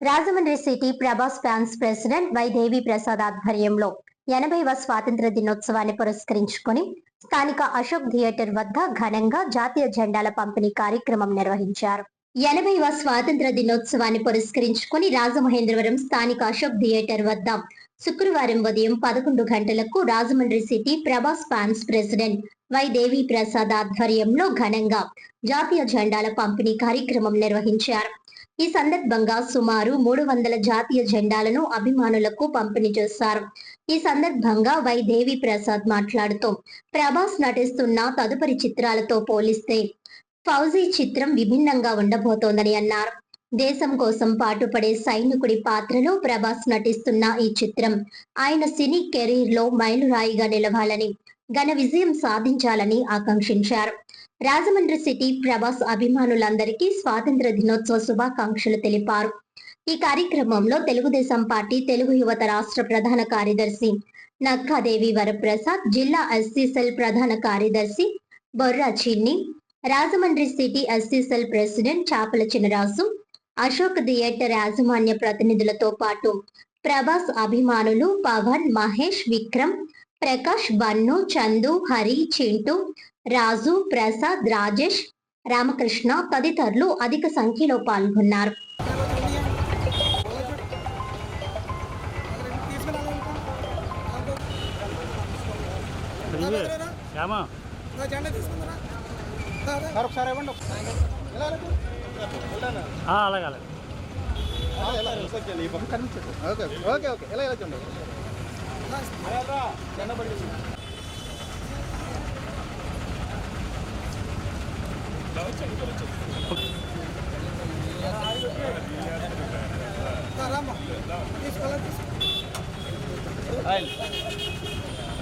Rajahmundry city Prabhas fans president Y Devi Prasad ఆధ్వర్యంలో 80వ స్వాతంత్ర దినోత్సవాన్ని పురస్కరించుకొని స్థానిక అశోక్ థియేటర్ వద్ద ఘనంగా జాతీయ జెండాల పంపిణీ కార్యక్రమం నిర్వహించారు. 80వ స్వాతంత్ర దినోత్సవాన్ని పురస్కరించుకొని రాజమహేంద్రవరం స్థానిక అశోక్ థియేటర్ వద్ద శుక్రవారం ఉదయం 11 గంటలకు Rajahmundry city Prabhas fans president Y Devi Prasad ఆధ్వర్యంలో ఘనంగా జాతీయ జెండాల పంపిణీ కార్యక్రమం నిర్వహించారు. ఈ సందర్భంగా సుమారు 300 జాతీయ జెండాలను అభిమానులకు పంపిణీ చేశారు. ఈ సందర్భంగా వై దేవి ప్రసాద్ మాట్లాడుతూ ప్రభాస్ నటిస్తున్న తదుపరి చిత్రాలతో పోలిస్తే ఫౌజీ చిత్రం విభిన్నంగా ఉండబోతోందని అన్నారు. దేశం కోసం పాటుపడే సైనికుడి పాత్రలో ప్రభాస్ నటిస్తున్న ఈ చిత్రం ఆయన సినీ కెరీర్ లో మైలురాయిగా నిలవాలని, ఘన విజయం సాధించాలని ఆకాంక్షించారు. రాజమండ్రి సిటీ ప్రభాస్ అభిమానులందరికీ స్వాతంత్ర దినోత్సవ శుభాకాంక్షలు తెలిపారు. ఈ కార్యక్రమంలో తెలుగుదేశం పార్టీ తెలుగు యువత రాష్ట్ర ప్రధాన కార్యదర్శి నక్కాదేవి వరప్రసాద్, జిల్లా ఎస్సీ సెల్ ప్రధాన కార్యదర్శి బొర్రా చిన్ని, Rajahmundry city SC cell president చాపల చినరాజు, అశోక్ థియేటర్ యాజమాన్య ప్రతినిధులతో పాటు ప్రభాస్ అభిమానులు పవన్, మహేష్, విక్రమ్, ప్రకాష్, బన్ను, చందు, హరి, చింటూ, రాజు, ప్రసాద్, రాజేష్, రామకృష్ణ తదితరులు అధిక సంఖ్యలో పాల్గొన్నారు.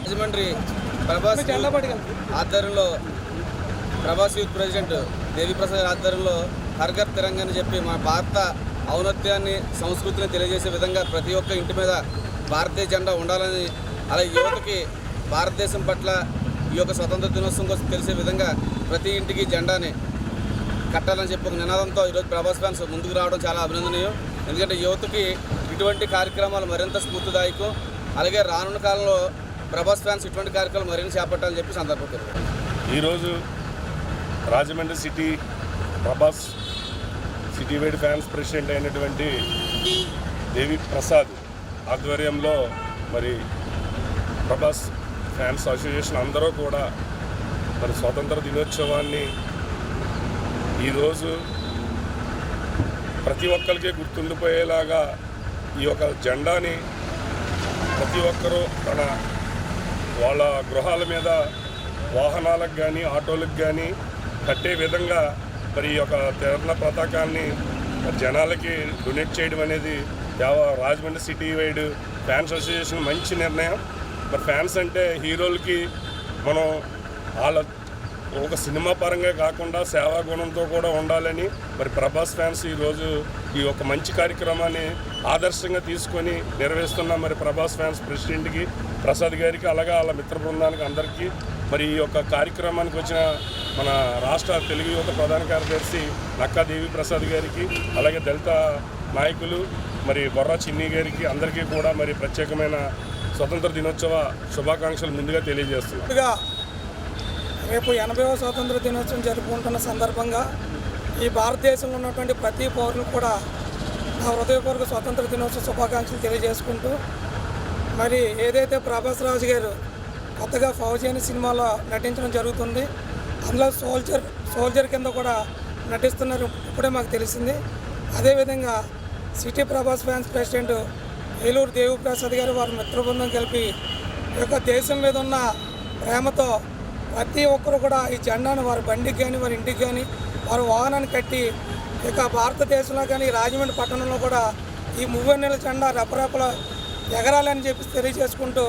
రాజమండ్రి ప్రభాస్ ఆధ్వర్యంలో ప్రభాస్ యూత్ ప్రెసిడెంట్ దేవి ప్రసాద్ ఆధ్వర్యంలో హర్ ఘర్ తిరంగా అని చెప్పి మన భారత ఔన్నత్యాన్ని, సంస్కృతిని తెలియజేసే విధంగా ప్రతి ఒక్క ఇంటి మీద భారతీయ జెండా ఉండాలని, అలాగే యువతకి భారతదేశం పట్ల ఈ యొక్క స్వతంత్ర దినోత్సవం కోసం తెలిసే విధంగా ప్రతి ఇంటికి జెండాని కట్టాలని చెప్పి ఒక నినాదంతో ఈరోజు ప్రభాస్ ఫ్యాన్స్ ముందుకు రావడం చాలా అభినందనీయం. ఎందుకంటే యువతకి ఇటువంటి కార్యక్రమాలు మరింత స్ఫూర్తిదాయకం. అలాగే రానున్న కాలంలో ప్రభాస్ ఫ్యాన్స్ ఇటువంటి కార్యక్రమాలు మరింత చేపట్టాలని చెప్పి సందర్భంగా ఈరోజు Rajahmundry city Prabhas city wide fans president అయినటువంటి దేవి ప్రసాద్ ఆధ్వర్యంలో మరి ప్రభాస్ ఫ్యాన్స్ అసోసియేషన్ అందరూ కూడా మరి స్వాతంత్ర దినోత్సవాన్ని ఈరోజు ప్రతి ఒక్కరికి గుర్తుండిపోయేలాగా ఈ యొక్క జెండాని ప్రతి ఒక్కరూ వాళ్ళ గృహాల మీద, వాహనాలకు కానీ, ఆటోలకు కానీ కట్టే విధంగా మరి ఈ యొక్క త్రివర్ణ పతాకాన్ని జనాలకి డొనేట్ చేయడం అనేది Rajahmundry city wide fans association మంచి నిర్ణయం. మరి ఫ్యాన్స్ అంటే హీరోలకి మనం వాళ్ళ ఒక సినిమా పరంగా కాకుండా సేవా గుణంతో కూడా ఉండాలని మరి ప్రభాస్ ఫ్యాన్స్ ఈరోజు ఈ ఒక మంచి కార్యక్రమాన్ని ఆదర్శంగా తీసుకొని నిర్వహిస్తున్న మరి ప్రభాస్ ఫ్యాన్స్ ప్రెసిడెంట్కి, ప్రసాద్ గారికి, అలాగే వాళ్ళ మిత్ర బృందానికి అందరికీ, మరి ఈ యొక్క కార్యక్రమానికి వచ్చిన మన రాష్ట్ర తెలుగు యువత ప్రధాన కార్యదర్శి నక్కాదేవి ప్రసాద్ గారికి, అలాగే దళిత నాయకులు మరి బొర్రా చిన్ని గారికి అందరికీ కూడా మరి ప్రత్యేకమైన స్వతంత్ర దినోత్సవ శుభాకాంక్షలు ముందుగా తెలియజేస్తున్నాం. రేపు 80వ స్వాతంత్ర దినోత్సవం జరుపుకుంటున్న సందర్భంగా ఈ భారతదేశంలో ఉన్నటువంటి ప్రతి పౌరులు కూడా నా హృదయపూర్వక స్వాతంత్ర దినోత్సవ శుభాకాంక్షలు తెలియజేసుకుంటూ, మరి ఏదైతే ప్రభాస్ రాజు గారు కొత్తగా ఫౌజీ అనే సినిమాలో నటించడం జరుగుతుంది, అందులో సోల్జర్ కింద కూడా నటిస్తున్నారు ఇప్పుడే మాకు తెలిసింది. అదేవిధంగా city Prabhas fans president Eluru Devi Prasad గారు వారి మిత్ర బృందం కలిపి ఈ యొక్క దేశం మీద ఉన్న ప్రేమతో ప్రతి ఒక్కరు కూడా ఈ జెండాను వారి బండికి కానీ, వారి ఇంటికి కానీ, వారి వాహనాన్ని కట్టి ఇక భారతదేశంలో కానీ రాజమండ్రి పట్టణంలో కూడా ఈ 30 నెలల జెండా రెపరెపల ఎగరాలని చెప్పి తెలియజేసుకుంటూ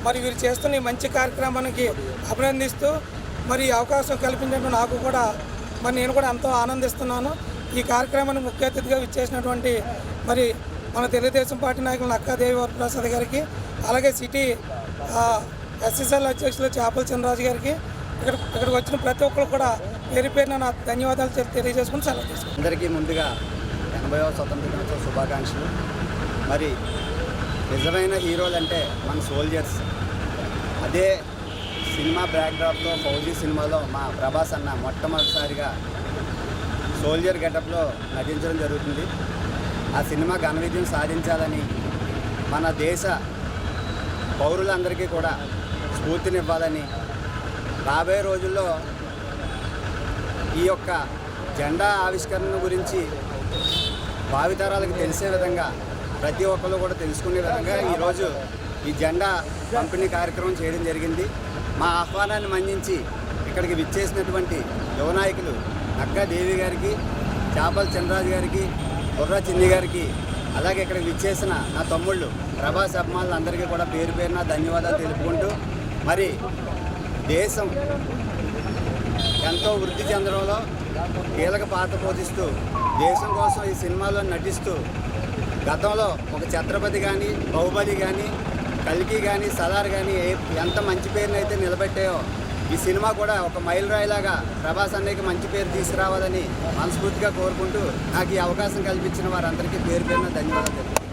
మరి వీరు చేస్తున్న ఈ మంచి కార్యక్రమానికి అభినందిస్తూ మరి ఈ అవకాశం కల్పించడం నాకు కూడా మరి నేను కూడా ఎంతో ఆనందిస్తున్నాను. ఈ కార్యక్రమాన్ని ముఖ్య అతిథిగా విచ్చేసినటువంటి మరి మన తెలుగుదేశం పార్టీ నాయకులు నక్కాదేవి వరప్రసాద్ గారికి, అలాగే సిటీ ఎస్ఎస్ఎల్ అధ్యక్షులు చాపల చినరాజు గారికి, ఇక్కడికి వచ్చిన ప్రతి ఒక్కరు కూడా పేరు పేరున నా ధన్యవాదాలు తెలియజేసుకుని సెలవు తీసుకుంటాను. అందరికీ ముందుగా 80వ స్వతంత్ర దినోత్సవ శుభాకాంక్షలు. మరి నిజమైన హీరోలు అంటే మన సోల్జర్స్. అదే సినిమా బ్యాక్డ్రాప్తో ఫౌజీ సినిమాలో మా ప్రభాస్ అన్న మొట్టమొదటిసారిగా సోల్జర్ గెటప్లో నటించడం జరుగుతుంది. ఆ సినిమా ఘన విజయం సాధించాలని మన దేశ పౌరులందరికీ కూడా స్ఫూర్తినివ్వాలని రాబోయే రోజుల్లో ఈ యొక్క జెండా ఆవిష్కరణ గురించి భావితరాలకు తెలిసే విధంగా ప్రతి ఒక్కరు కూడా తెలుసుకునే విధంగా ఈరోజు ఈ జెండా పంపిణీ కార్యక్రమం చేయడం జరిగింది. మా ఆహ్వానాన్ని మన్నించి ఇక్కడికి విచ్చేసినటువంటి యువ నాయకులు నక్కా దేవి గారికి, చాపల చంద్రరాజు గారికి, బుర్రా చిన్ని గారికి, అలాగే ఇక్కడికి విచ్చేసిన నా తమ్ముళ్ళు ప్రభాస్ అభిమానులందరికీ కూడా పేరు పేరున ధన్యవాదాలు తెలుపుకుంటూ, మరి దేశం ఎంతో వృద్ధి చెందడంలో కీలక పాత్ర పోషిస్తూ దేశం కోసం ఈ సినిమాలో నటిస్తూ గతంలో ఒక ఛత్రపతి కానీ, బాహుబలి కానీ, కల్కి కానీ, సలార్ కానీ ఎంత మంచి పేరునైతే నిలబెట్టాయో ఈ సినిమా కూడా ఒక మైలురాయిలాగా ప్రభాస్ అన్నయ్యకి మంచి పేరు తీసుకురావాలని మనస్ఫూర్తిగా కోరుకుంటూ నాకు ఈ అవకాశం కల్పించిన వారందరికీ పేరు పేరున ధన్యవాదాలు తెలుపుతున్నాను.